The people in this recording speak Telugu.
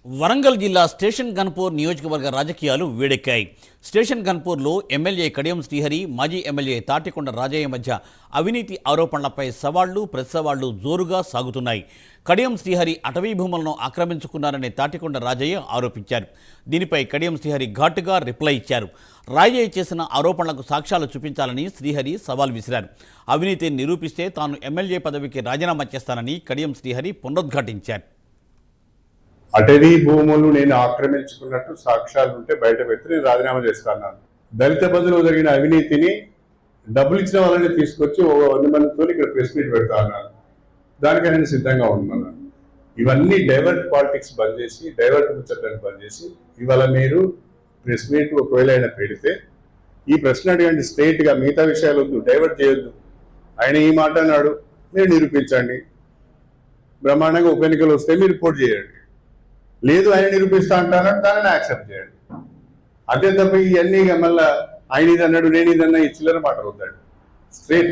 వరంగల్ జిల్లా స్టేషన్ గన్పూర్ నియోజకవర్గ రాజకీయాలు వేడెక్కాయి. స్టేషన్ గన్పూర్లో ఎమ్మెల్యే కడియం శ్రీహరి, మాజీ ఎమ్మెల్యే తాటికొండ రాజయ్య మధ్య అవినీతి ఆరోపణలపై సవాళ్లు ప్రతిసవాళ్లు జోరుగా సాగుతున్నాయి. కడియం శ్రీహరి అటవీ భూములను ఆక్రమించుకున్నారని తాటికొండ రాజయ్య ఆరోపించారు. దీనిపై కడియం శ్రీహరి ఘాటుగా రిప్లై ఇచ్చారు. రాజయ్య చేసిన ఆరోపణలకు సాక్ష్యాలు చూపించాలని శ్రీహరి సవాల్ విసిరారు. అవినీతిని నిరూపిస్తే తాను ఎమ్మెల్యే పదవికి రాజీనామా చేస్తానని కడియం శ్రీహరి పునరుద్ఘాటించారు. అటవీ భూములు నేను ఆక్రమించుకున్నట్టు సాక్ష్యాలు ఉంటే బయట పెట్టి నేను రాజీనామా చేస్తాను. దళిత బంధులో జరిగిన అవినీతిని డబ్బులు ఇచ్చిన వాళ్ళని తీసుకొచ్చి 100 మందితో ఇక్కడ ప్రెస్ మీట్ పెడతా అన్నాను. దానికి నేను సిద్ధంగా ఉన్నాను. ఇవన్నీ డైవర్ట్ పాలిటిక్స్ బంద్ చేసి, డైవర్ట్ ముచ్చట్లను బంద్ చేసి, ఇవాళ మీరు ప్రెస్ మీట్ ఒకవేళ అయినా పెడితే ఈ ప్రశ్న అడగండి స్ట్రైట్గా, మిగతా విషయాలు వద్దు, డైవర్ట్ చేయొద్దు. ఆయన ఈ మాట అన్నాడు, మీరు నిరూపించండి. బ్రహ్మాండంగా ఉప ఎన్నికలు వస్తే మీరు రిపోర్ట్ చేయండి. లేదు ఆయన నిరూపిస్తా అంటారా, దానిని యాక్సెప్ట్ చేయండి. అదే తప్ప ఇవన్నీ మళ్ళీ ఆయన ఇది అన్నాడు నేను ఇది అన్నా ఈ చిల్లర మాట అవుతాడు. స్ట్రైట్